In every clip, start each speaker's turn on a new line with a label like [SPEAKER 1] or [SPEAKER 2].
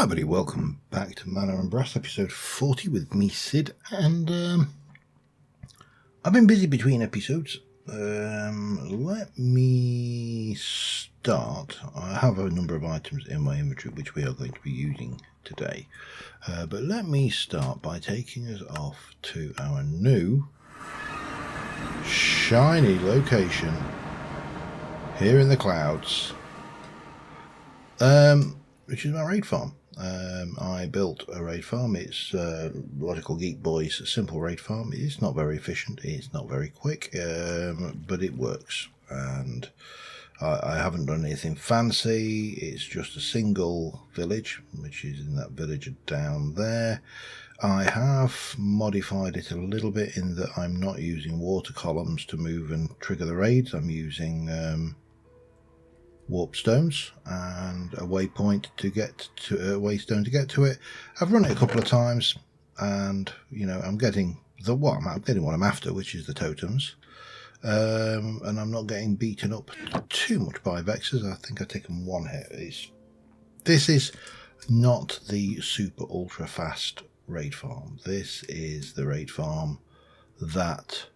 [SPEAKER 1] Hi everybody, welcome back to Manor and Brass, episode 40 with me, Sid, and I've been busy between episodes. Let me start. I have a number of items in my inventory which we are going to be using today, but let me start by taking us off to our new shiny location here in the clouds, which is my raid farm. I built a raid farm. It's Logical Geek Boy's simple raid farm. It's not very efficient, it's not very quick, but it works, and I haven't done anything fancy. It's just a single village, which is in that village down there. I have modified it a little bit in that I'm not using water columns to move and trigger the raids. I'm using warp stones and a waypoint to get to a waystone to get to it. I've run it a couple of times, and I'm getting what I'm after, which is the totems, and I'm not getting beaten up too much by vexers. I think I've taken one hit. This is not the super ultra fast raid farm. This is the raid farm that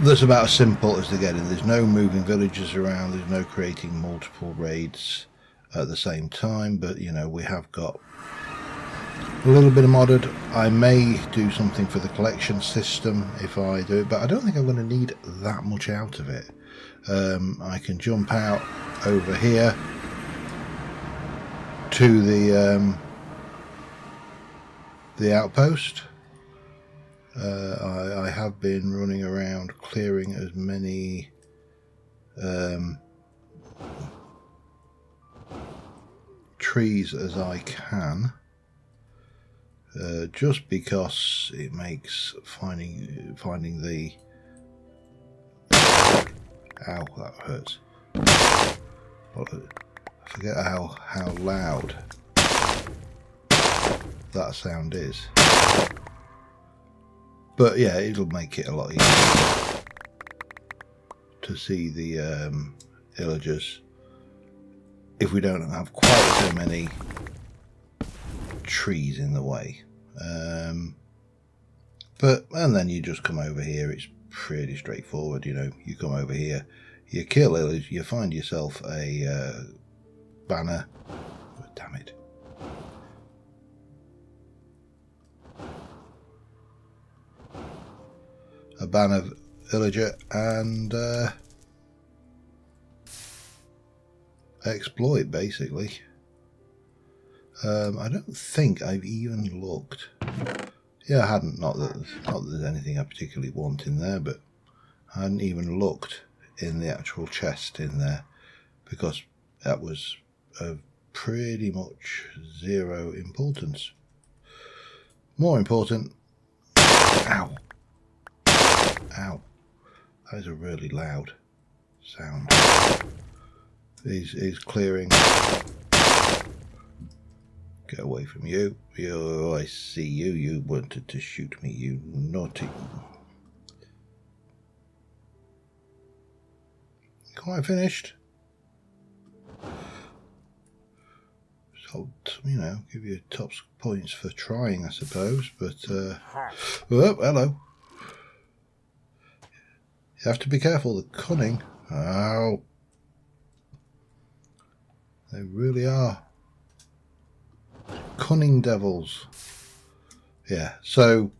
[SPEAKER 1] that's about as simple as they're getting. There's no moving villages around, there's no creating multiple raids at the same time, but we have got a little bit of modded. I may do something for the collection system if I do it, but I don't think I'm going to need that much out of it. I can jump out over here to the outpost. I have been running around clearing as many trees as I can, just because it makes finding the ow, that hurts. I forget how loud that sound is. But yeah, it'll make it a lot easier to see the illagers if we don't have quite so many trees in the way. And then you just come over here. It's pretty straightforward. You come over here, you kill illagers, you find yourself a banner. Oh, damn it. A banner villager and exploit, basically. I don't think I've even looked. Yeah, I hadn't. Not that there's anything I particularly want in there, but I hadn't even looked in the actual chest in there because that was of pretty much zero importance. More important. Ow. Ow. That is a really loud sound. He's clearing. Get away from you. I see you. You wanted to shoot me, you naughty. Quite finished. So, give you top points for trying, I suppose. But, oh, hello. You have to be careful, the cunning. Ow. They really are. Cunning devils. Yeah, so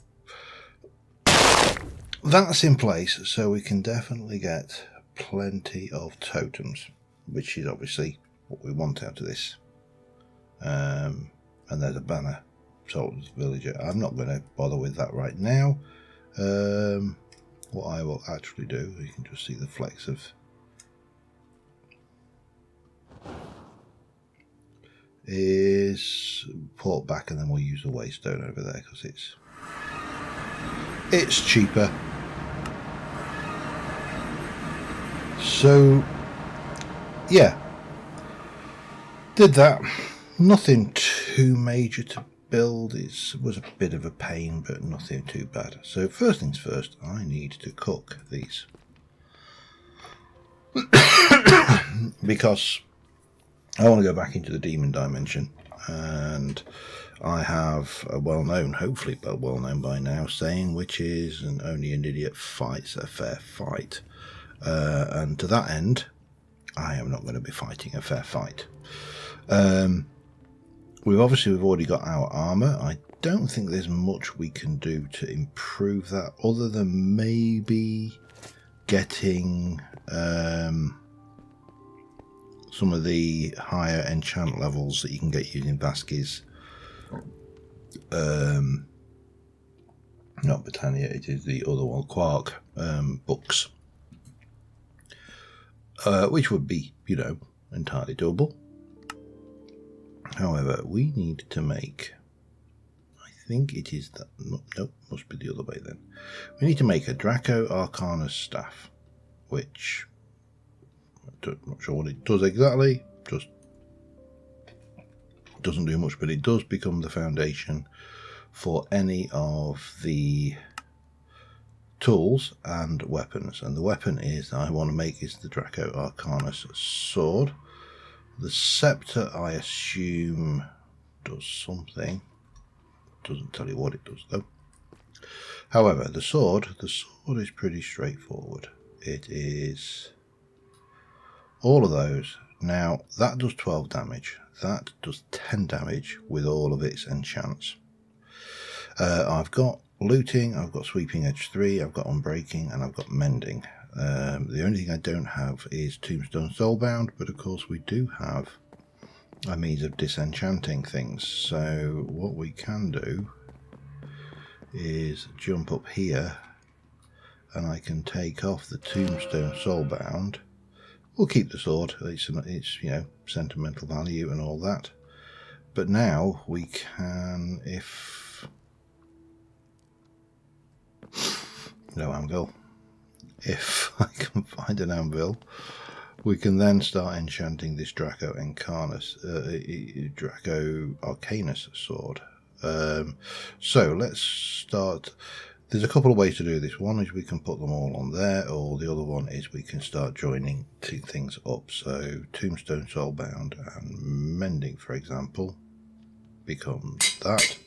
[SPEAKER 1] that's in place, so we can definitely get plenty of totems, which is obviously what we want out of this. And there's a banner. Sultan's villager. I'm not going to bother with that right now. What I will actually do, you can just see the flecks of is port back, and then we'll use the waystone over there because it's cheaper. So yeah, did that. Nothing too major to build. It was a bit of a pain, but nothing too bad. So first things first, I need to cook these. because I want to go back into the demon dimension, and I have a well-known, hopefully well-known by now, saying which is, and only an idiot fights a fair fight. And to that end, I am not going to be fighting a fair fight. We've already got our armour. I don't think there's much we can do to improve that, other than maybe getting some of the higher enchant levels that you can get using Vasquez. Not Britannia, it is the other one, Quark books, which would be, entirely doable. However, we need to make, I think it is that, nope, must be the other way then. We need to make a Draco Arcanus staff, which I'm not sure what it does exactly, just doesn't do much, but it does become the foundation for any of the tools and weapons. And the weapon I want to make is the Draco Arcanus sword. The scepter, I assume, does something. Doesn't tell you what it does though. However, the sword is pretty straightforward. It is all of those. Now that does 12 damage. That does 10 damage with all of its enchants. I've got looting, I've got sweeping edge 3, I've got unbreaking, and I've got mending. The only thing I don't have is Tombstone Soulbound, but of course we do have a means of disenchanting things. So what we can do is jump up here, and I can take off the Tombstone Soulbound. We'll keep the sword, it's sentimental value and all that. But now we can, no anvil. If I can find an anvil, we can then start enchanting this Draco Arcanus sword. So let's start. There's a couple of ways to do this. One is we can put them all on there, or the other one is we can start joining two things up. So Tombstone Soulbound and Mending, for example, becomes that.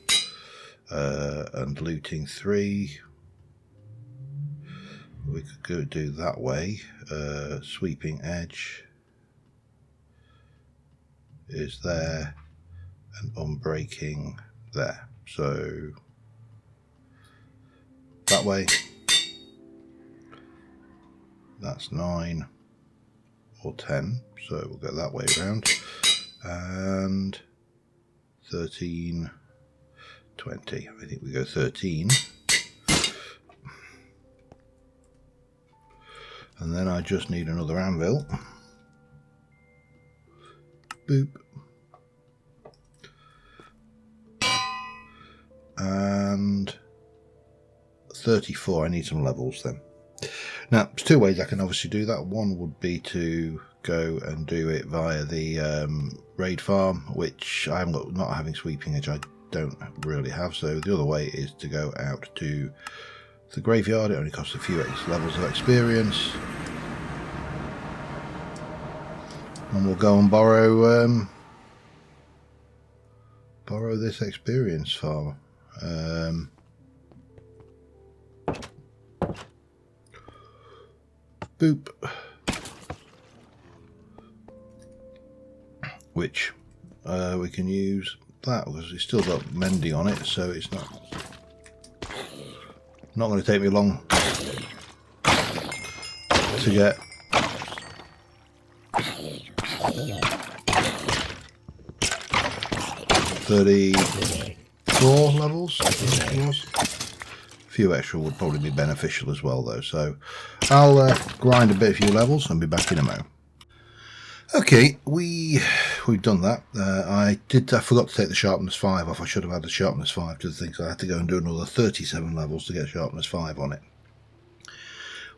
[SPEAKER 1] And looting 3, we could go do that way. Sweeping edge is there, and unbreaking there. So that way, that's 9 or 10, so we'll go that way around, and 13, 20. I think we go 13, and then I just need another anvil. Boop. And 34, I need some levels then. Now, there's two ways I can obviously do that. One would be to go and do it via the raid farm, which I haven't got, not having sweeping edge, I don't really have. So the other way is to go out to the graveyard. It only costs a few levels of experience. And we'll go and borrow this experience farm. Boop. Which we can use that because it's still got mending on it, so it's not going to take me long to get $34 levels. I think it was. A few extra would probably be beneficial as well though, so I'll grind a few levels and be back in a mo. Okay, we've done that. I forgot to take the sharpness 5 off. I should have had the sharpness 5 to the thing, so I had to go and do another 37 levels to get sharpness 5 on it,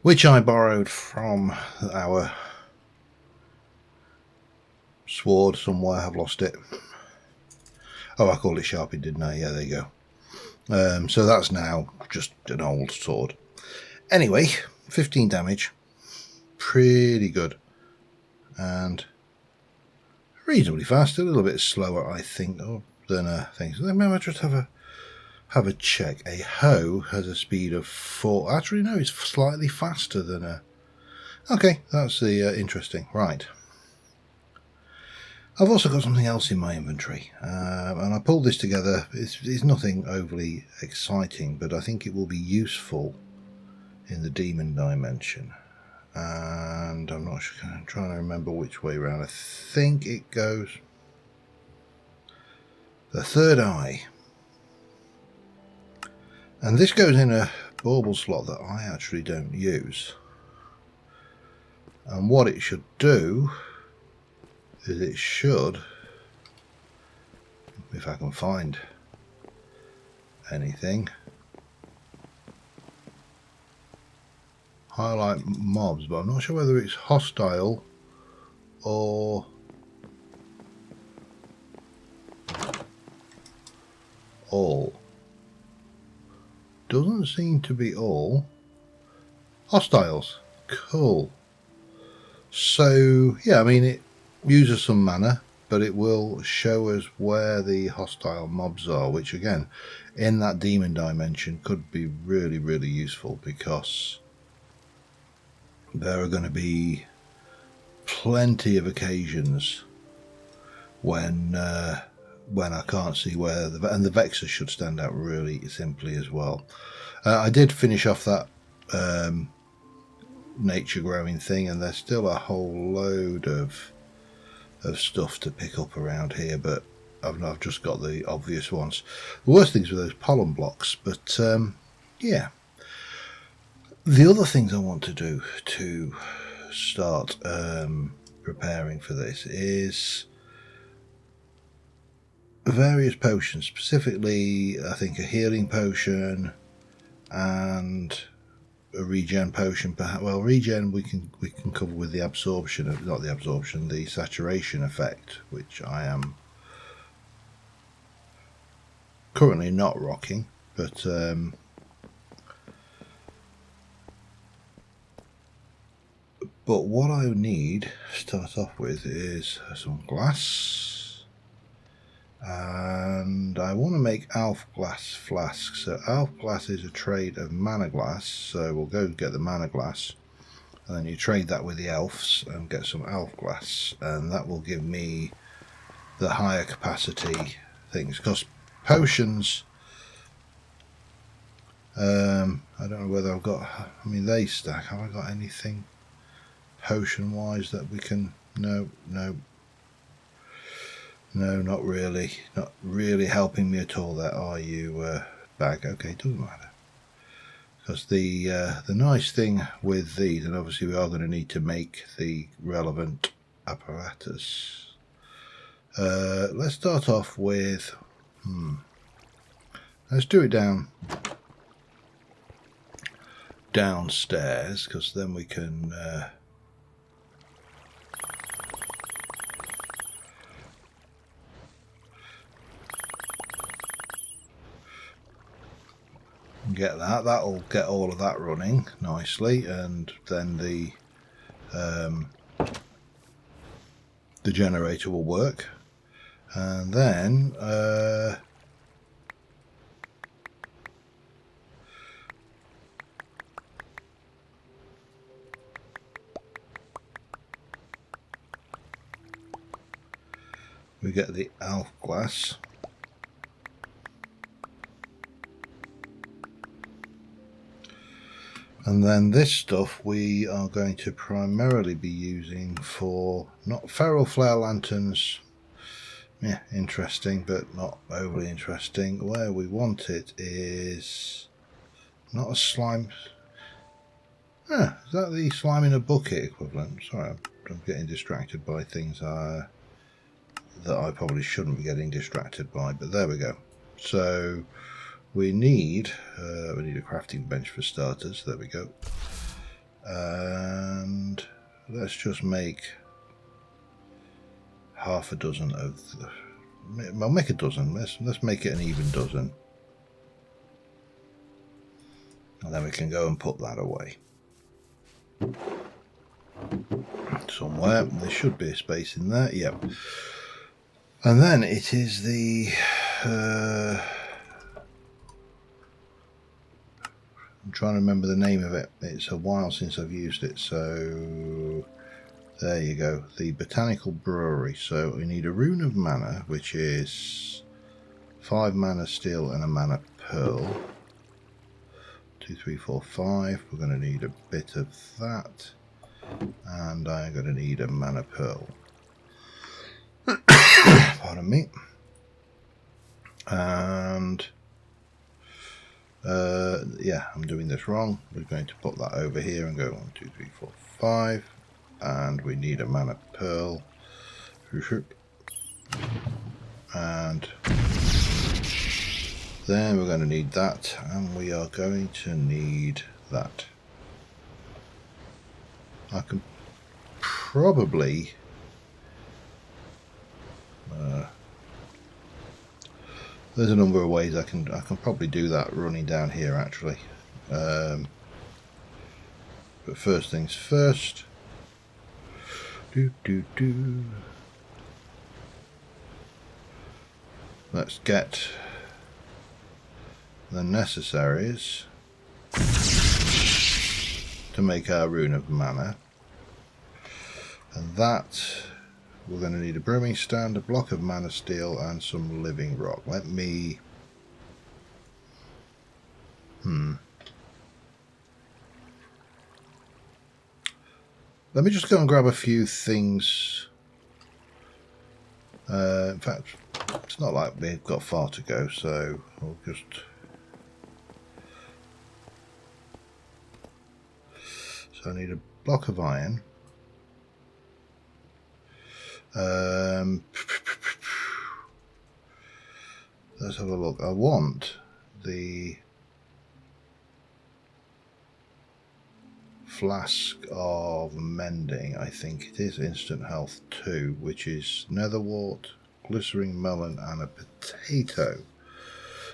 [SPEAKER 1] which I borrowed from our sword somewhere. I've lost it. Oh, I called it sharpened, didn't I? Yeah, there you go. So that's now just an old sword. Anyway, 15 damage, pretty good. and reasonably fast, a little bit slower, I think, than things. So maybe I'll just have a check. A hoe has a speed of 4. Actually, no, it's slightly faster than a. Okay, that's the interesting. Right. I've also got something else in my inventory, and I pulled this together. It's nothing overly exciting, but I think it will be useful in the demon dimension. And I'm not sure, I'm trying to remember which way around. I think it goes the third eye, and this goes in a bauble slot that I actually don't use. And what it should do is it should, if I can find anything, highlight mobs, but I'm not sure whether it's hostile or all. Doesn't seem to be all. Hostiles. Cool. So, yeah, I mean, it uses some mana, but it will show us where the hostile mobs are, which, again, in that demon dimension could be really, really useful, because there are going to be plenty of occasions when I can't see where and the Vexor should stand out really simply as well. I did finish off that nature growing thing, and there's still a whole load of stuff to pick up around here, but I've just got the obvious ones. The worst things were those pollen blocks, but yeah. The other things I want to do to start preparing for this is various potions, specifically I think a healing potion and a regen potion. Perhaps, well, regen we can cover with the absorption of, not the absorption, the saturation effect, which I am currently not rocking, but what I need to start off with is some glass, and I want to make Alf glass flasks. So Alf glass is a trade of mana glass, so we'll go get the mana glass, and then you trade that with the elves and get some Alf glass, and that will give me the higher capacity things, because potions, I don't know whether I've got, I mean they stack, have I got anything potion wise that we can, no, not really helping me at all there, are you, bag? Okay, doesn't matter, because the nice thing with these, and obviously we are going to need to make the relevant apparatus. Let's start off with let's do it downstairs, because then we can get that. That'll get all of that running nicely, and then the generator will work, and then we get the Alf glass. And then this stuff we are going to primarily be using for, not feral flare lanterns, yeah, interesting but not overly interesting. Where we want it is not a slime. Is that the slime in a bucket equivalent? Sorry, I'm getting distracted by things that I probably shouldn't be getting distracted by, but there we go. So we need a crafting bench for starters. There we go. And let's just make half a dozen of well, make a dozen. Let's make it an even dozen, and then we can go and put that away. somewhere. There should be a space in there. Yep. And then it is the I'm trying to remember the name of it. It's a while since I've used it, so there you go. The Botanical Brewery. So we need a Rune of Mana, which is 5 mana steel and a mana pearl. 2, 3, 4, 5. We're going to need a bit of that, and I'm going to need a mana pearl. Pardon me. And yeah, I'm doing this wrong. We're going to put that over here and go 1, 2, 3, 4, 5, and we need a mana pearl. And then we're going to need that, and we are going to need that. I can probably there's a number of ways I can probably do that running down here actually, but first things first. Let's get the necessaries to make our Rune of Mana, and that we're going to need a Brewing Stand, a block of Mana Steel, and some Living Rock. Let me just go and grab a few things. In fact, it's not like we've got far to go, so I'll just... So I need a block of iron. Let's have a look. I want the Flask of Mending, I think it is, instant health 2, which is netherwort, glycerine melon, and a potato.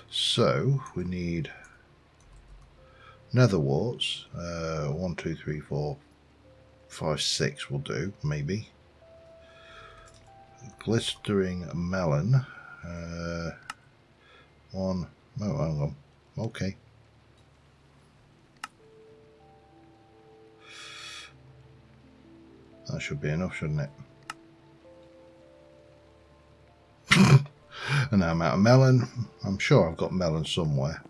[SPEAKER 1] So we need netherworts. 1, 2, 3, 4, 5, 6 will do, maybe. Glistering melon. One. Oh, hang on. Okay. That should be enough, shouldn't it? And now I'm out of melon. I'm sure I've got melon somewhere.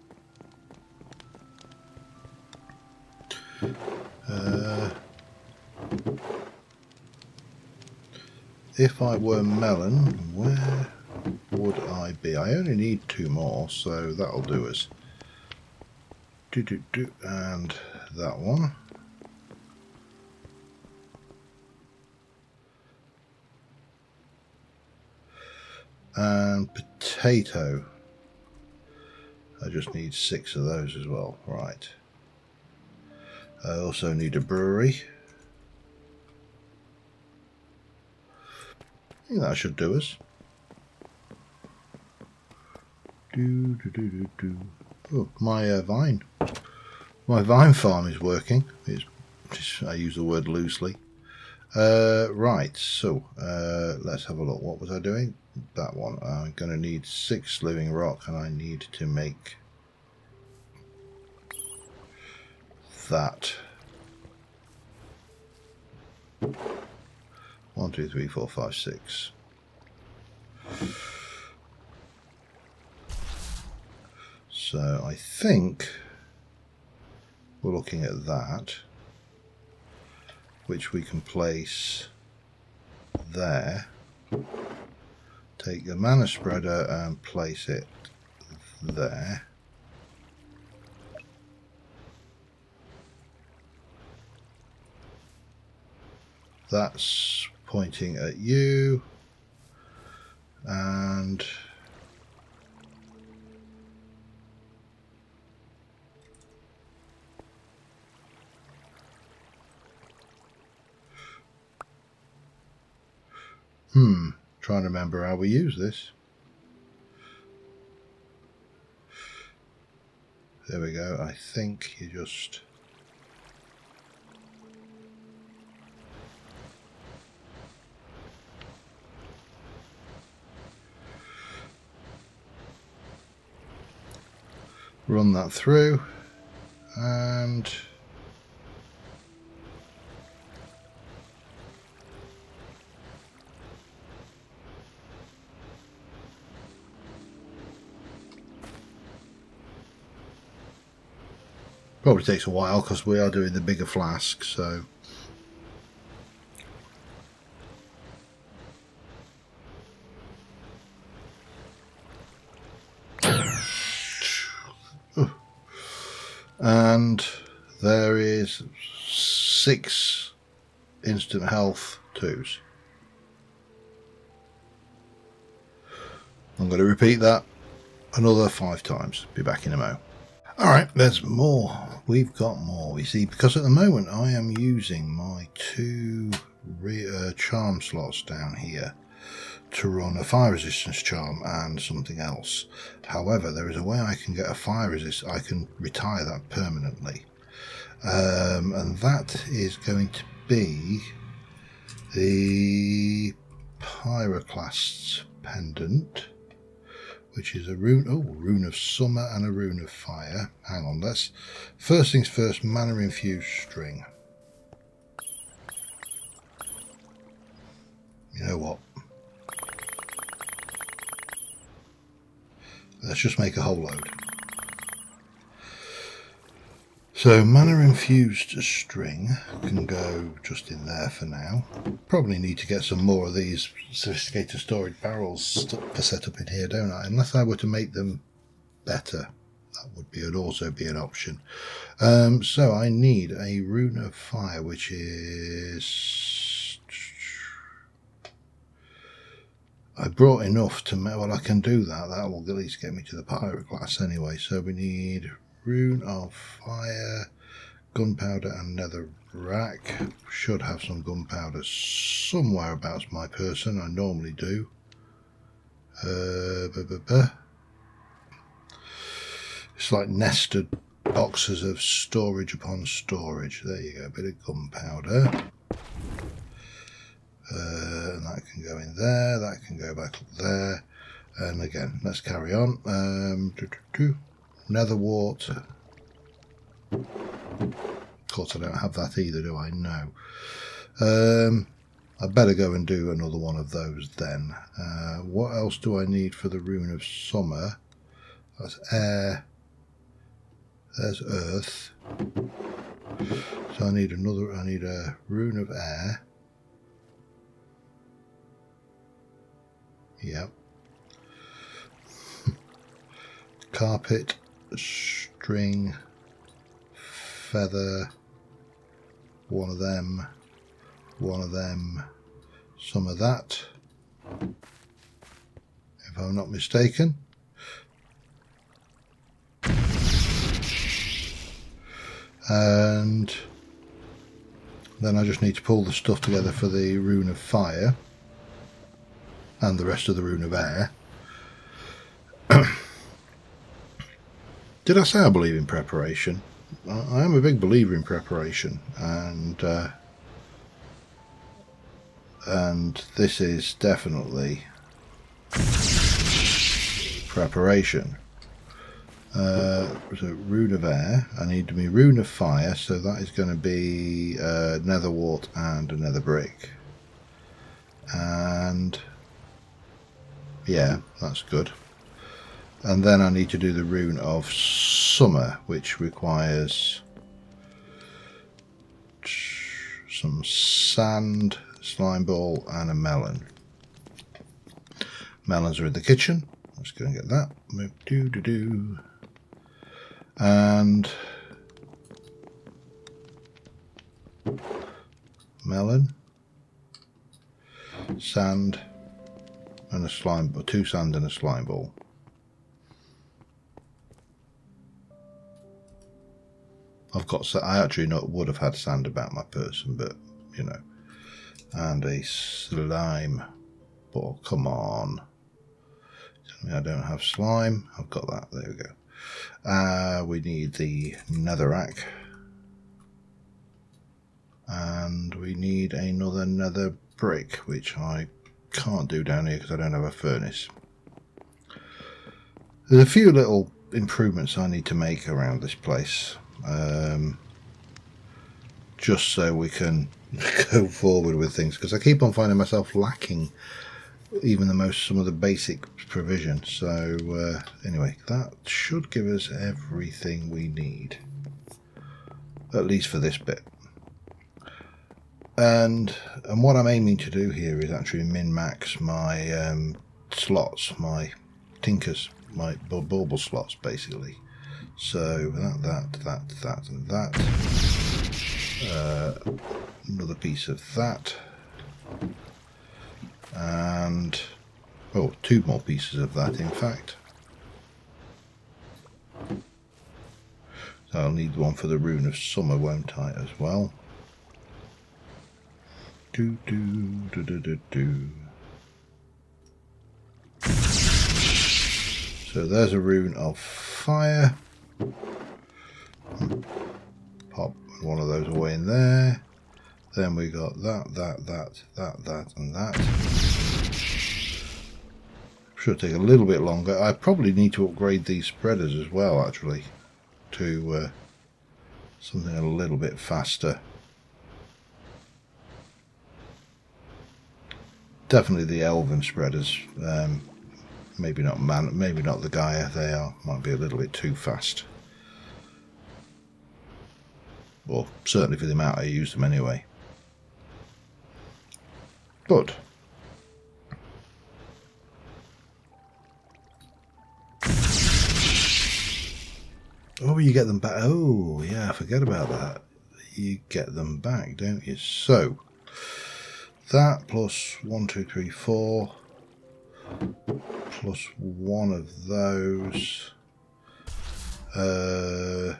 [SPEAKER 1] If I were melon, where would I be? I only need 2 more, so that'll do us. And that one. And potato. I just need 6 of those as well. Right. I also need a brewery. I think that should do us. Oh, my vine. My vine farm is working. I use the word loosely. Right, so let's have a look. What was I doing? That one. I'm going to need 6 living rock, and I need to make that. 1, 2, 3, 4, 5, 6. So I think we're looking at that, which we can place there. Take the mana spreader and place it there. That's pointing at you, and trying to remember how we use this. There we go. I think you just Run that through, and probably takes a while because we are doing the bigger flask, so and there is 6 instant health 2s. I'm going to repeat that another 5 times. Be back in a mo. Alright, there's more. We've got more. You see, because at the moment I am using my 2 charm slots down here to run a fire resistance charm and something else. However, there is a way I can get a fire resist. I can retire that permanently. And that is going to be the Pyroclast's pendant, which is a rune of summer and a rune of fire. Hang on, let's first things first, mana infused string. You know what? Let's just make a whole load. So mana infused string can go just in there for now. Probably need to get some more of these sophisticated storage barrels set up in here, don't I? Unless I were to make them better, that would also be an option. So I need a rune of fire, which is... I brought enough to... Well, I can do that. That will at least get me to the Pyroclast anyway. So we need rune of fire, gunpowder and nether rack. Should have some gunpowder somewhere about my person. I normally do. It's like nested boxes of storage upon storage. There you go, a bit of gunpowder. And that can go in there, that can go back up there. And again, let's carry on. Nether wart. Of course, I don't have that either, do I? No. I better go and do another one of those then. What else do I need for the rune of summer? That's air. There's earth. So I need a rune of air. Yep. Carpet, string, feather, one of them, some of that, if I'm not mistaken. And then I just need to pull the stuff together for the rune of fire and the rest of the rune of air. Did I say I believe in preparation? I am a big believer in preparation, and this is definitely preparation. So rune of air, I need my rune of fire, so that is going to be nether wart and a nether brick. And yeah, that's good. And then I need to do the rune of summer, which requires some sand, slime ball and a melon. Melons are in the kitchen. Let's go and get that. And melon, sand and a slime ball, 2 sand and a slime ball. I actually would have had sand about my person, but you know. And a slime ball. Come on. Tell me I don't have slime. I've got that. There we go. We need the netherrack. And we need another nether brick, which I can't do down here because I don't have a furnace. There's a few little improvements I need to make around this place, just so we can go forward with things, because I keep on finding myself lacking even some of the basic provision. So anyway, that should give us everything we need, at least for this bit. And what I'm aiming to do here is actually min-max my slots, my tinkers, my bauble slots, basically. So that and that. Another piece of that. And oh, 2 more pieces of that, in fact. So I'll need one for the Rune of Summer, won't I, as well? So there's a Rune of Fire. Pop one of those away in there. Then we got that, and that. Should take a little bit longer. I probably need to upgrade these spreaders as well, actually, to something a little bit faster. Definitely the Elven spreaders. Maybe not the Gaia. They might be a little bit too fast. Well, certainly for the amount I use them anyway. But oh, you get them back. Oh, yeah, I forget about that. You get them back, don't you? So that plus 1, 2, 3, 4 plus one of those. And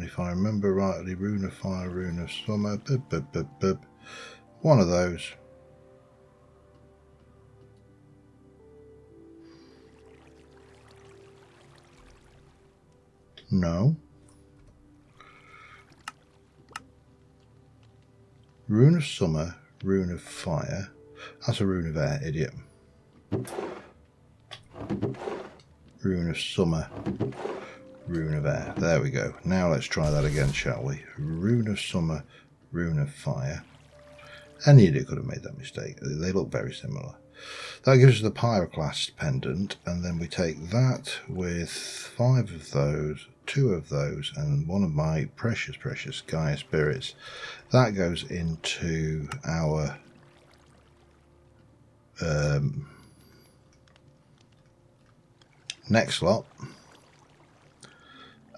[SPEAKER 1] if I remember rightly, Rune of Fire, Rune of Summer, one of those. No. Rune of Summer, Rune of Fire. That's a Rune of Air, idiot. Rune of Summer, Rune of Air. There we go. Now let's try that again, shall we? Rune of Summer, Rune of Fire. Any idiot could have made that mistake. They look very similar. That gives us the Pyroclast pendant, and then we take that with 5 of those, 2 of those, and one of my precious Gaia spirits. That goes into our next slot,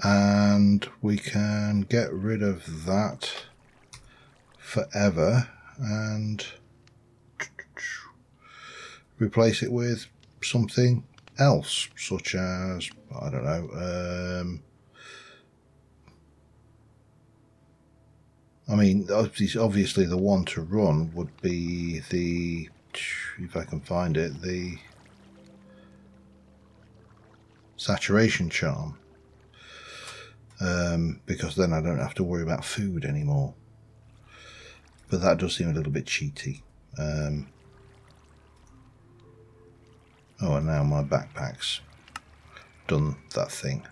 [SPEAKER 1] and we can get rid of that forever and replace it with something else, such as, I don't know, I mean, obviously the one to run would be the, if I can find it, the Saturation Charm, because then I don't have to worry about food anymore. But that does seem a little bit cheaty. Oh, and now my backpack's done that thing.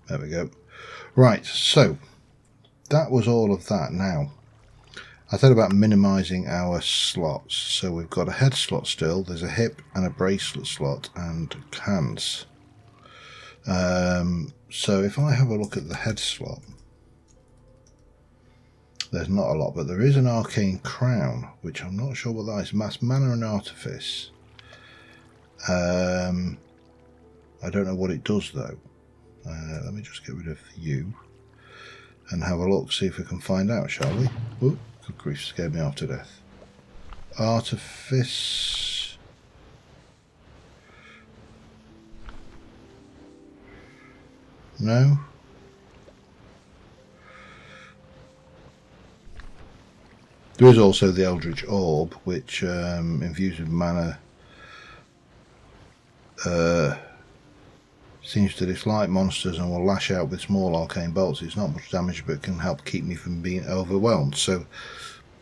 [SPEAKER 1] There we go. Right, so that was all of that. Now, I thought about minimizing our slots. So we've got a head slot still, there's a hip and a bracelet slot and hands. So if I have a look at the head slot, there's not a lot, but there is an arcane crown, which I'm not sure what that is. Mass Mana and Artifice. I don't know what it does though. Let me just get rid of you and have a look, see if we can find out, shall we? Oh, good grief, scared me half to death. Artifice. No. There is also the Eldritch Orb, which infused with mana seems to dislike monsters and will lash out with small arcane bolts. It's not much damage, but can help keep me from being overwhelmed. So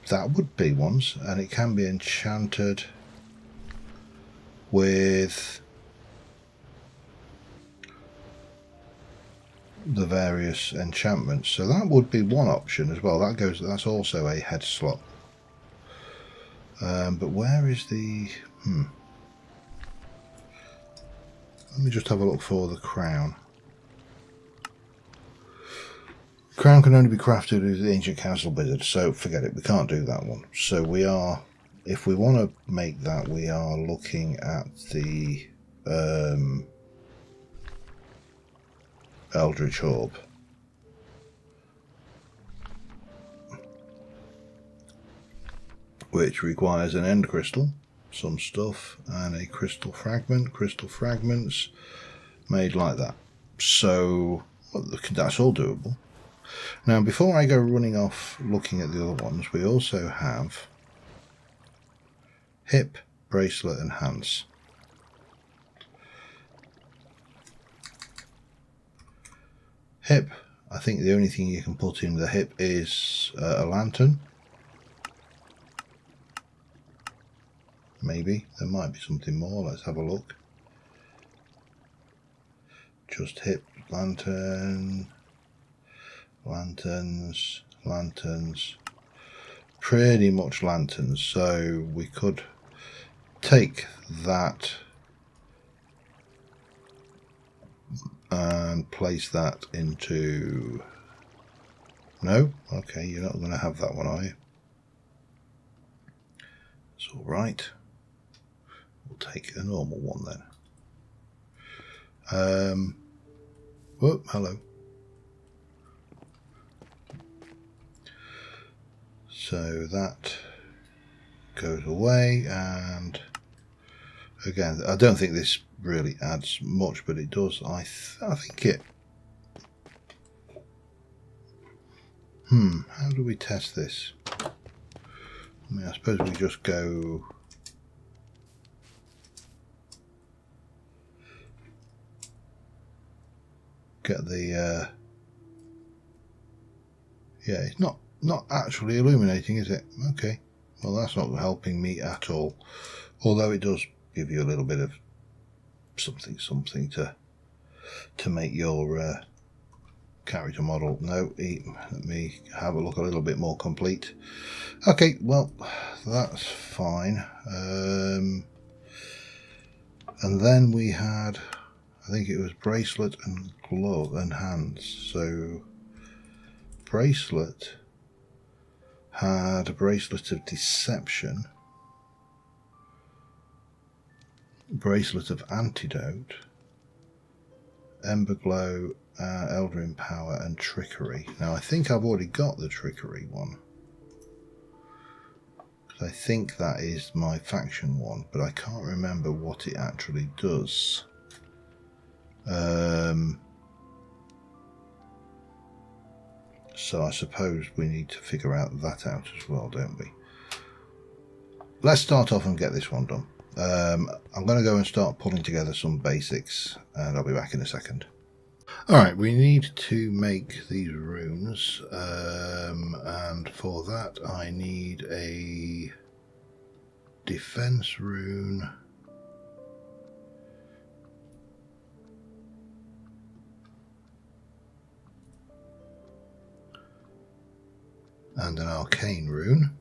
[SPEAKER 1] that would be ones, and it can be enchanted with the various enchantments. So that would be one option as well. That's also a head slot. But where is the... Let me just have a look for the crown. Crown can only be crafted with the Ancient Castle Wizard, so forget it, we can't do that one. So we are, if we want to make that, we are looking at the Eldritch Orb. Which requires an end crystal, some stuff, and a crystal fragment. Crystal fragments made like that. So that's all doable. Now, before I go running off looking at the other ones, we also have hip, bracelet, and hands. Hip, I think the only thing you can put in the hip is a lantern. Maybe. There might be something more. Let's have a look. Just hip, lantern, lanterns, lanterns. Pretty much lanterns. So we could take that and place that into... No? Okay, you're not going to have that one, are you? It's alright. We'll take a normal one then. Oh, hello. So that goes away, and again, I don't think this really adds much, but it does. I think it... how do we test this? I mean, I suppose we just go... Get the... yeah, it's not actually illuminating, is it? Okay. Well, that's not helping me at all. Although it does give you a little bit of something to make your character model. No, let me have a look a little bit more complete. Okay, well, that's fine. And then we had, I think it was bracelet and glove and hands. So bracelet had a bracelet of deception, bracelet of antidote, ember glow, eldering power, and trickery. Now I think I've already got the trickery one, because I think that is my faction one, but I can't remember what it actually does. So I suppose we need to figure that out as well, don't we? Let's start off and get this one done. I'm going to go and start pulling together some basics, and I'll be back in a second. Alright, we need to make these runes, and for that I need a defense rune, and an arcane rune,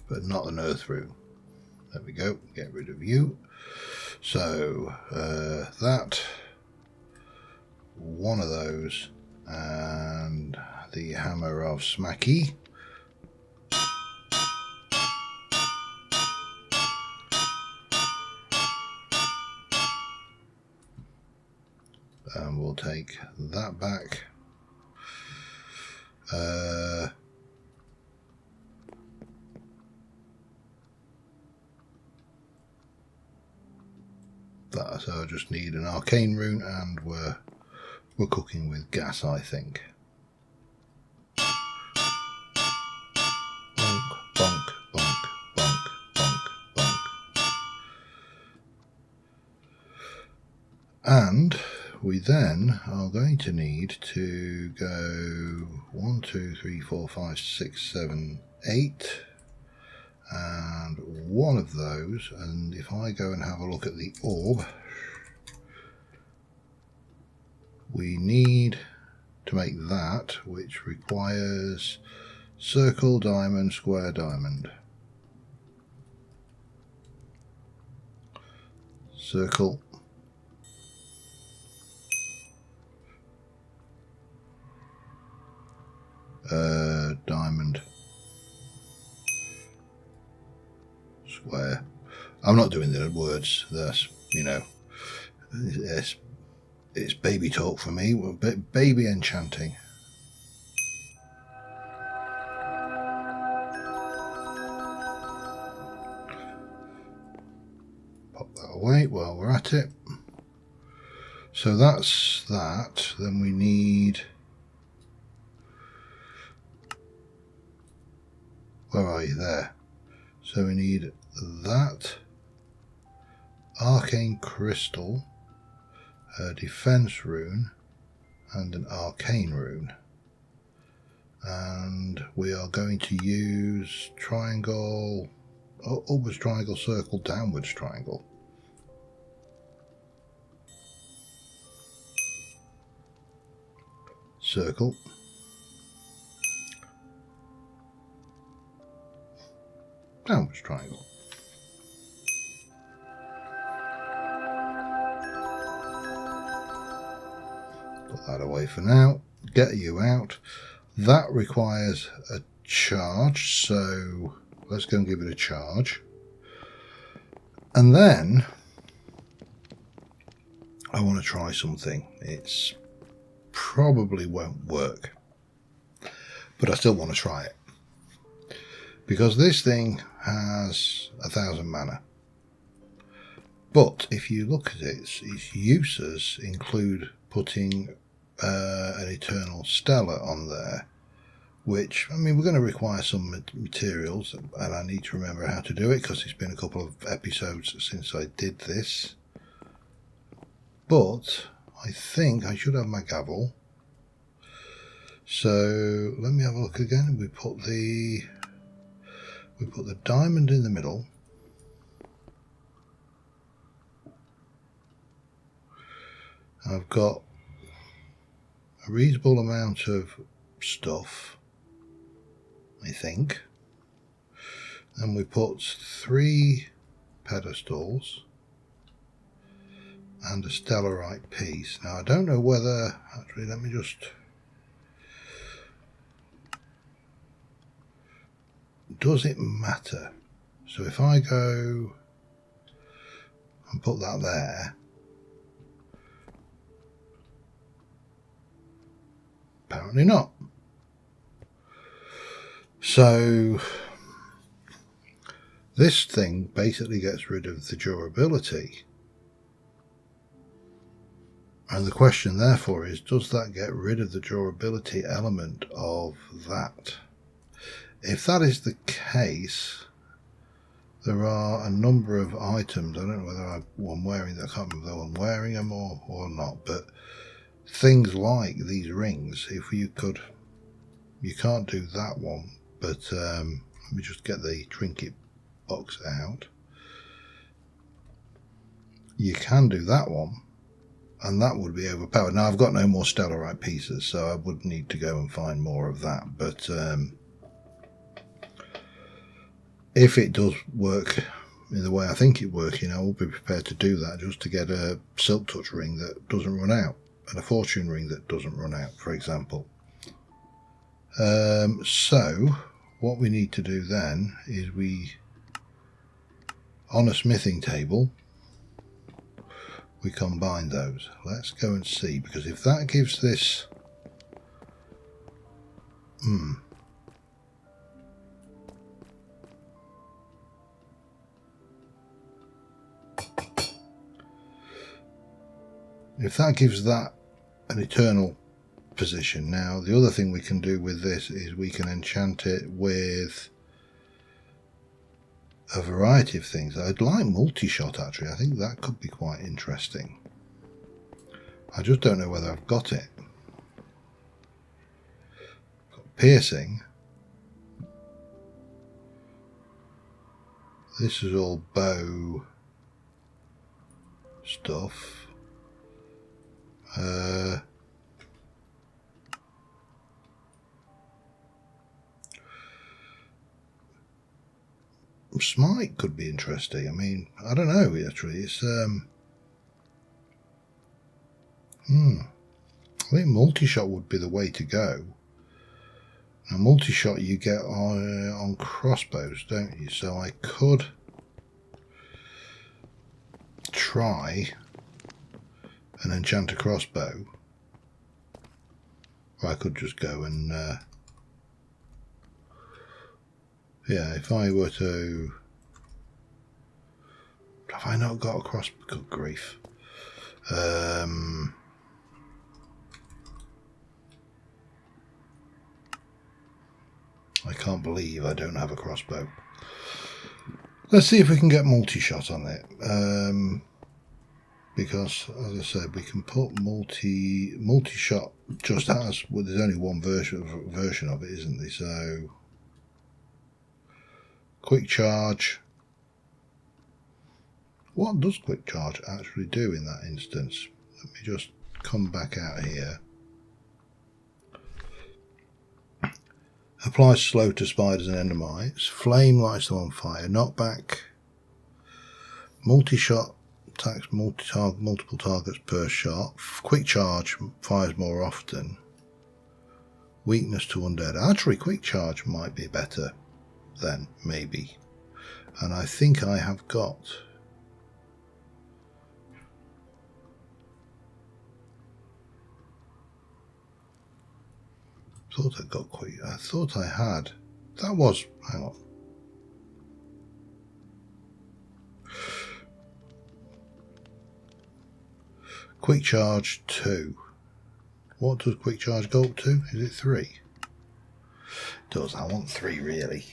[SPEAKER 1] but not an earth rune. There we go, get rid of you. So that, one of those, and the hammer of Smacky. And we'll take that back. So I just need an arcane rune, and we're cooking with gas, I think. Bonk, bonk, bonk, bonk, bonk, bonk. And we then are going to need to go 1, 2, 3, 4, 5, 6, 7, 8, and one of those. And if I go and have a look at the orb, we need to make that, which requires circle, diamond, square, diamond. Circle. Diamond. Square. I'm not doing the words. That's, you know, it's baby talk for me. Baby enchanting. Pop that away while we're at it. So that's that. Then we need... Where are you? There. So we need that. Arcane crystal. A defense rune. And an arcane rune. And we are going to use triangle... upwards triangle, circle, downwards triangle. Circle. Downwards triangle. Put that away for now. Get you out. That requires a charge, so let's go and give it a charge. And then I want to try something. It's probably won't work, but I still want to try it. Because this thing has 1,000 mana. But if you look at it, its uses include putting an Eternal Stellar on there, which, I mean, we're going to require some materials, and I need to remember how to do it because it's been a couple of episodes since I did this. But I think I should have my gavel. So let me have a look again. We put the diamond in the middle. I've got a reasonable amount of stuff, I think. And we put 3 pedestals and a stellarite piece. Now I don't know whether, actually let me just, does it matter? So if I go and put that there, apparently not. So this thing basically gets rid of the durability. And the question therefore is, does that get rid of the durability element of that? If that is the case, there are a number of items. I don't know whether I'm wearing them. I can't remember whether I'm wearing them or not. But things like these rings, if you could, you can't do that one. But let me just get the trinket box out. You can do that one, and that would be overpowered. Now I've got no more stellarite pieces, so I would need to go and find more of that. But if it does work in the way I think it works, I will be prepared to do that just to get a silk touch ring that doesn't run out and a fortune ring that doesn't run out, for example. So what we need to do then is on a smithing table, we combine those. Let's go and see, because if that gives this if that gives that an eternal position. Now the other thing we can do with this is we can enchant it with a variety of things. I'd like multi-shot actually. I think that could be quite interesting. I just don't know whether I've got it. Got piercing. This is all bow stuff. Smite could be interesting. I mean, I don't know, actually. It's, I think multi-shot would be the way to go. Now, multi-shot you get on crossbows, don't you? So I could try and enchant a crossbow. Or I could just go and... yeah, if I were to... Have I not got a crossbow? Good grief. I can't believe I don't have a crossbow. Let's see if we can get multi-shot on it. Because, as I said, we can put multi-shot just as... Well, there's only one version of it, isn't there? So... Quick charge. What does quick charge actually do in that instance? Let me just come back out here. Applies slow to spiders and endermites. Flame lights them on fire. Knockback. Multi-shot attacks multiple targets per shot. Quick charge fires more often. Weakness to undead. Actually, quick charge might be better then, maybe. And I think I have got... thought I got quick. I thought I had. That was... hang on. Quick charge 2. What does quick charge go up to? Is it 3? It does. I want 3 really.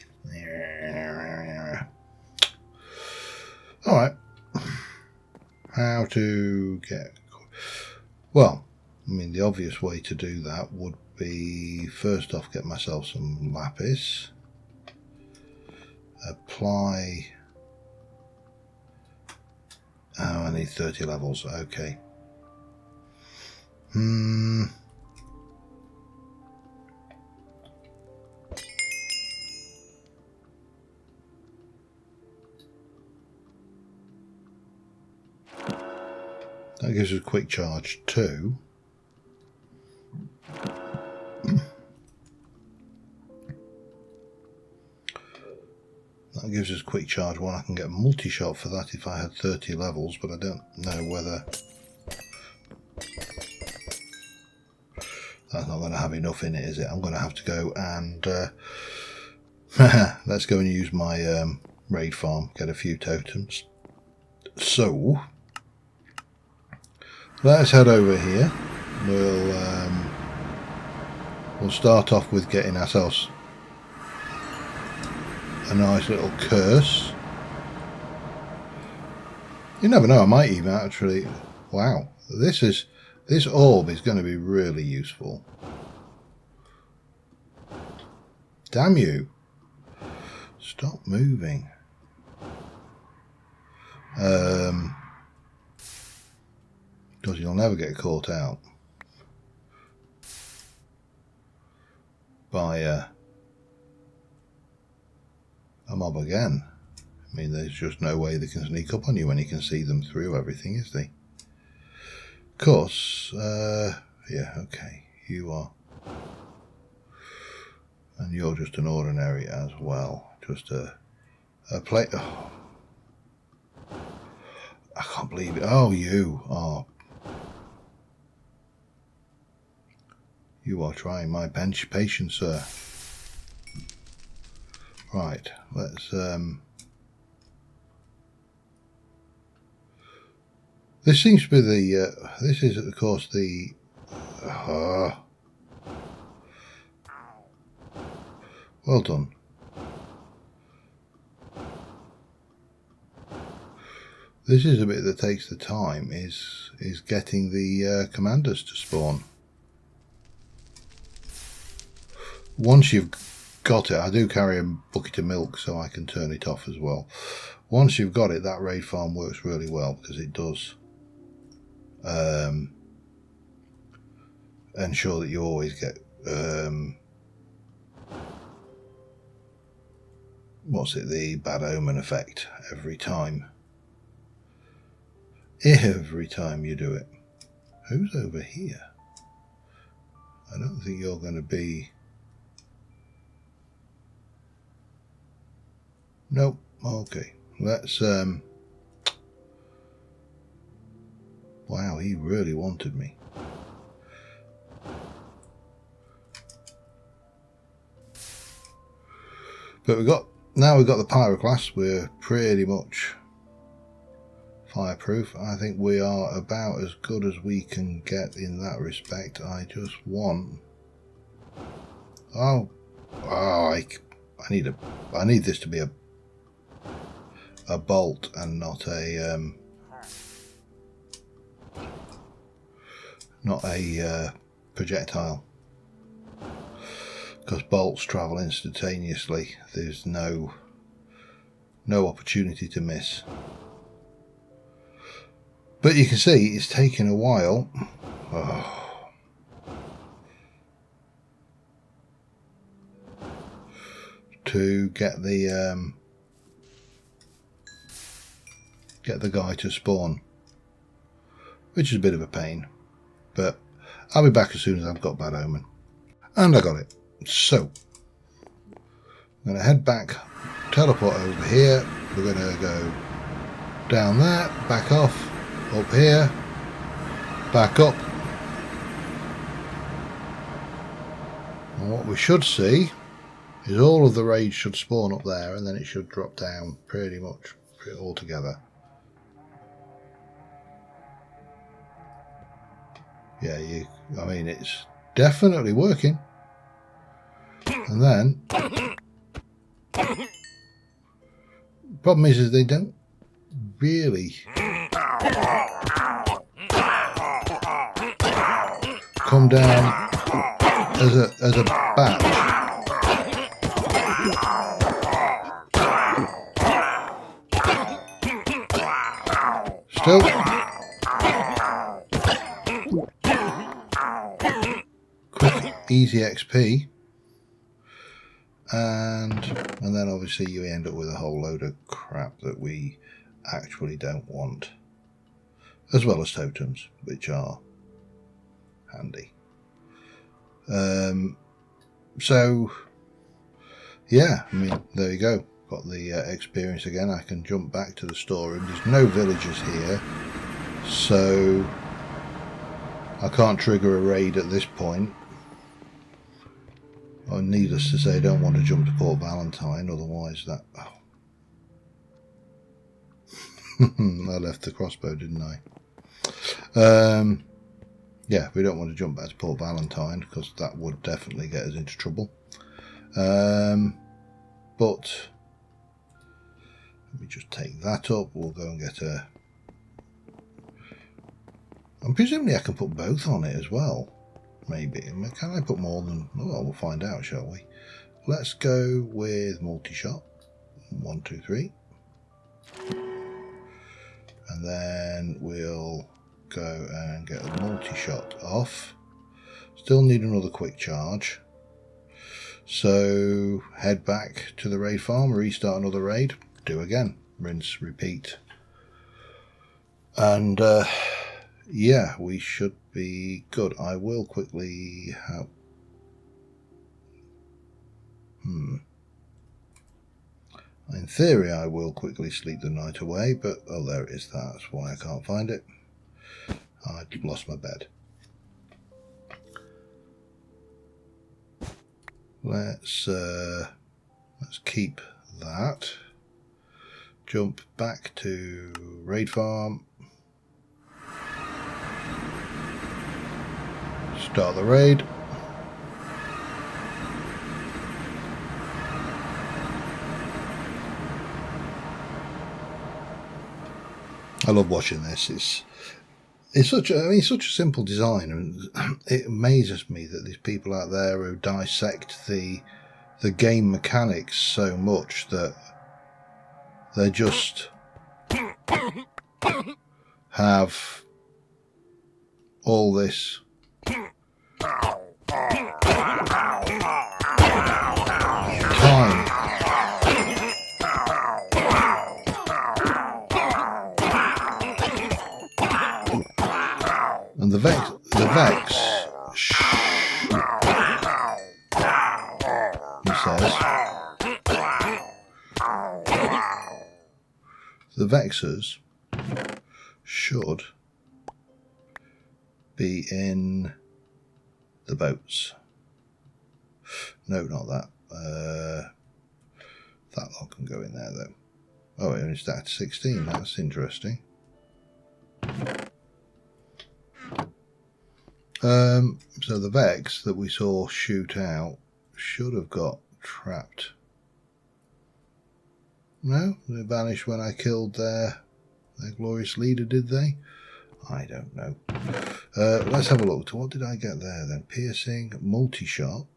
[SPEAKER 1] Alright. How to get... well, I mean, the obvious way to do that would be, first off, get myself some lapis. Apply... oh, I need 30 levels. Okay. That gives us quick charge 2. That gives us quick charge 1. I can get multi-shot for that if I had 30 levels, but I don't know whether... that's not going to have enough in it, is it? I'm going to have to go and... let's go and use my raid farm, get a few totems. So... let's head over here. We'll start off with getting ourselves a nice little curse. You never know, I might even actually... wow, this orb is going to be really useful. Damn you. Stop moving. Because you'll never get caught out by a mob again. I mean, there's just no way they can sneak up on you when you can see them through everything, is there? Of course, yeah, okay, you are. And you're just an ordinary as well. Just a plate. Oh. I can't believe it. Oh, you are. You are trying my patience, sir. Right, let's... this seems to be the... this is, of course, the... well done. This is a bit that takes the time, is getting the commanders to spawn. Once you've got it, I do carry a bucket of milk so I can turn it off as well. Once you've got it, that raid farm works really well because it does ensure that you always get what's it, the bad omen effect every time. Every time you do it. Who's over here? I don't think you're going to be... Nope. Okay. Let's... Wow, he really wanted me. But we've got the pyroclast. We're pretty much fireproof. I think we are about as good as we can get in that respect. I just want... I need this to be a bolt and not a projectile, because bolts travel instantaneously. There's no opportunity to miss. But you can see it's taken a while. To get the guy to spawn, which is a bit of a pain, but I'll be back as soon as I've got Bad Omen. And I got it. So I'm going to head back, teleport over here. We're going to go down there, back off, up here, back up. And what we should see is all of the raids should spawn up there, and then it should drop down pretty much all together. Yeah, I mean, it's definitely working. And then problem is they don't really come down as a batch. Still, quick, easy XP, and then obviously you end up with a whole load of crap that we actually don't want, as well as totems, which are handy. So yeah, I mean, there you go. Got the experience again. I can jump back to the storeroom. There's no villagers here, so I can't trigger a raid at this point. Well, needless to say, I don't want to jump to Port Valentine, otherwise that... I left the crossbow, didn't I? Yeah, we don't want to jump back to Port Valentine, because that would definitely get us into trouble. But let me just take that up. We'll go and get a... And presumably I can put both on it as well. Maybe. Can I put more than... Oh, we'll find out, shall we? Let's go with multi-shot. 1, 2, 3. And then we'll go and get a multi-shot off. Still need another quick charge. So head back to the raid farm, restart another raid, do again, rinse, repeat. And yeah, we should be good. I will quickly have... In theory, I will quickly sleep the night away, but oh, there it is. That's why I can't find it. I lost my bed. Let's keep that. Jump back to raid farm. Start the raid. I love watching this. It's such a simple design, and it amazes me that there's people out there who dissect the game mechanics so much that they just have all this time Vex, he says, the Vexers should be in the boats. No, not that. That lot can go in there though. Oh, it only started 16. That's interesting. So the Vex that we saw shoot out should have got trapped. No, they vanished when I killed their glorious leader, did they? I don't know. Let's have a look. What did I get there then? Piercing, multi-shot.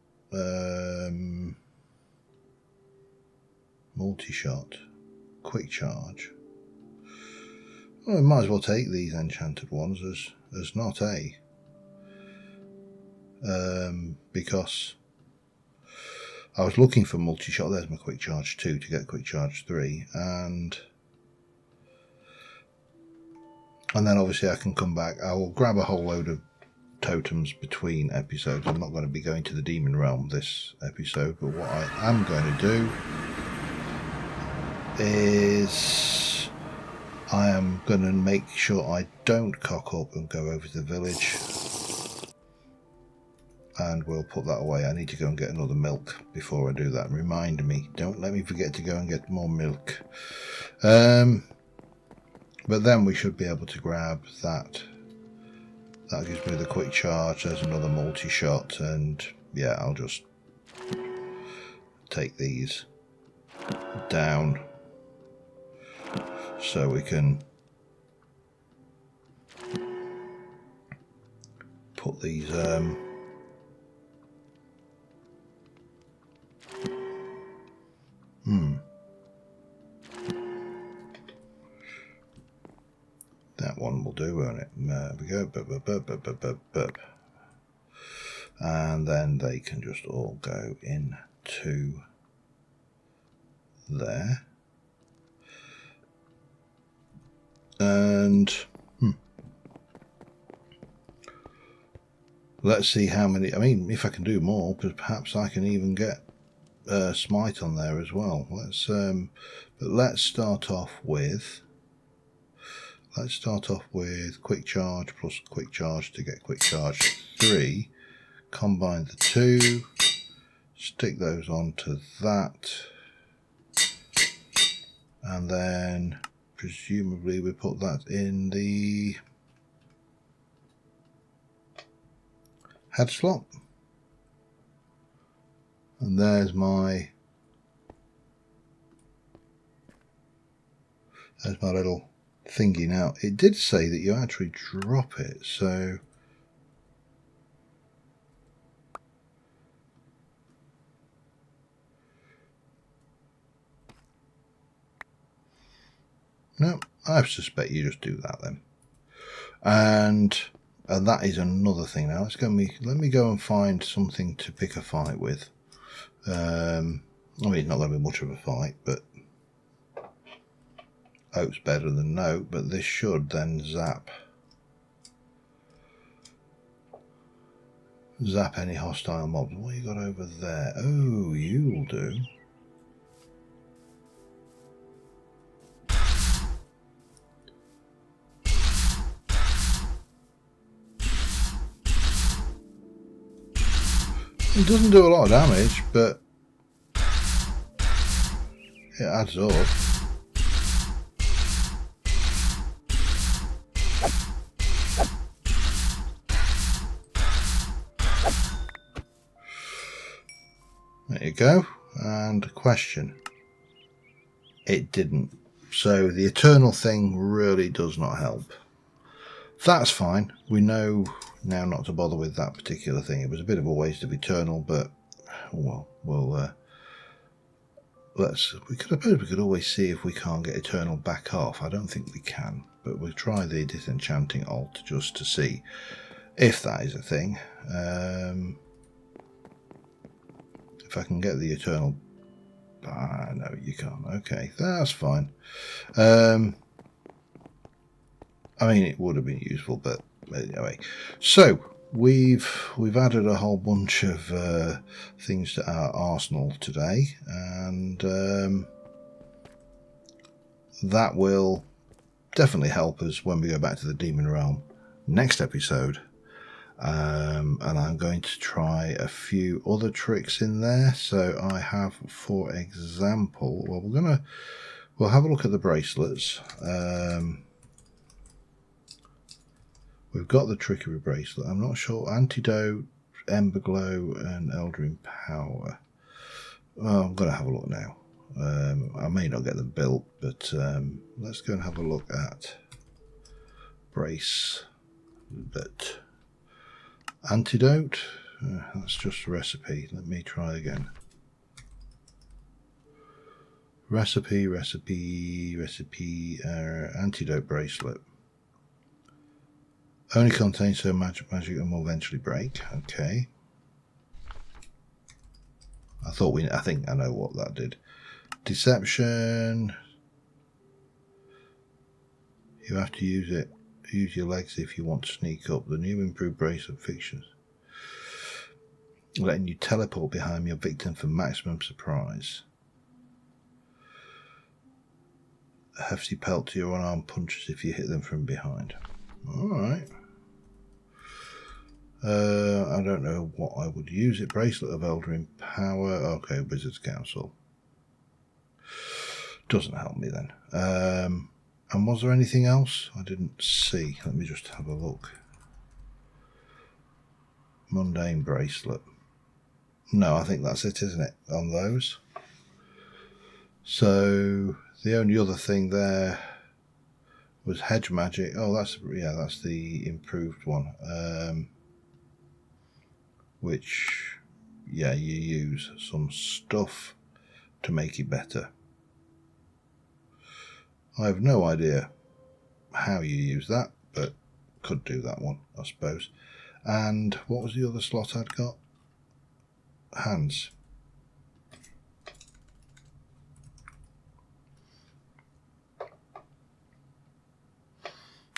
[SPEAKER 1] Multi-shot. Quick charge. Well, we might as well take these enchanted ones as not a. Because I was looking for multi-shot. There's my quick charge 2 to get quick charge 3, and then obviously I can come back. I will grab a whole load of totems between episodes. I'm not going to be going to the Demon Realm this episode, but what I am going to do is I am going to make sure I don't cock up and go over to the village, and we'll put that away. I need to go and get another milk before I do that. Remind me, don't let me forget to go and get more milk. But then we should be able to grab that. That gives me the quick charge. There's another multi-shot, and yeah, I'll just take these down so we can put these that one will do, won't it? There we go. And then they can just all go into there. And let's see how many. I mean, if I can do more, perhaps I can even get smite on there as well. But let's start off with. Let's start off with quick charge plus quick charge to get quick charge 3. Combine the two. Stick those onto that. And then presumably we put that in the head slot. And there's my little thingy. Now it did say that you actually drop it, so no, I suspect you just do that then. And that is another thing. Now let me go and find something to pick a fight with. I mean, it's not going to be much of a fight, but hope's better than no. But this should then zap any hostile mobs. What you got over there? Oh, you'll do. It doesn't do a lot of damage, but it adds up. There you go. And question. It didn't. So the eternal thing really does not help. That's fine. We know now not to bother with that particular thing. It was a bit of a waste of eternal, but well, I suppose we could always see if we can't get eternal back off. I don't think we can, but we'll try the disenchanting alt just to see if that is a thing. If I can get the eternal, no, you can't. Okay, that's fine. I mean, it would have been useful, but anyway, so we've added a whole bunch of things to our arsenal today, and that will definitely help us when we go back to the Demon Realm next episode. And I'm going to try a few other tricks in there. So I have, for example, well, we'll have a look at the bracelets. We've got the Trickery bracelet. I'm not sure. Antidote, Ember Glow, and Eldrin Power. Well, I'm going to have a look now. I may not get them built, but let's go and have a look at bracelet. Antidote. That's just a recipe. Let me try again. Recipe. Antidote bracelet. Only contains so magic and will eventually break. Okay. I think I know what that did. Deception. You have to use it. Use your legs if you want to sneak up. The new improved bracelet fixtures, letting you teleport behind your victim for maximum surprise. A hefty pelt to your unarmed punches if you hit them from behind. Alright. I don't know what I would use it. Bracelet of Eldrin Power. Okay, Wizard's Council. Doesn't help me then. And was there anything else? I didn't see. Let me just have a look. Mundane bracelet. No, I think that's it, isn't it, on those? So the only other thing there was hedge magic. Oh, that's the improved one. Which, yeah, you use some stuff to make it better. I have no idea how you use that, but could do that one, I suppose. And what was the other slot I'd got? Hands.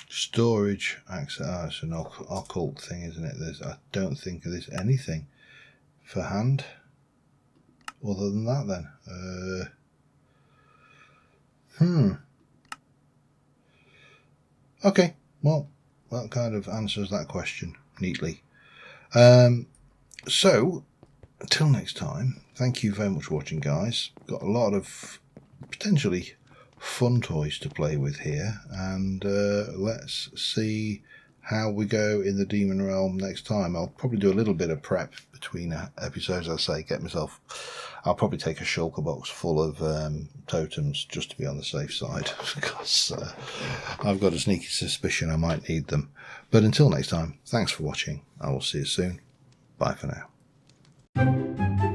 [SPEAKER 1] Storage access. Oh, it's an occult thing, isn't it? I don't think there's anything for hand other than that then. Okay, well, that kind of answers that question neatly. So, until next time, thank you very much for watching, guys. Got a lot of potentially fun toys to play with here, and let's see how we go in the Demon Realm next time. I'll probably do a little bit of prep between episodes, I say, I'll probably take a shulker box full of totems just to be on the safe side, because I've got a sneaky suspicion I might need them. But until next time, thanks for watching. I will see you soon. Bye for now.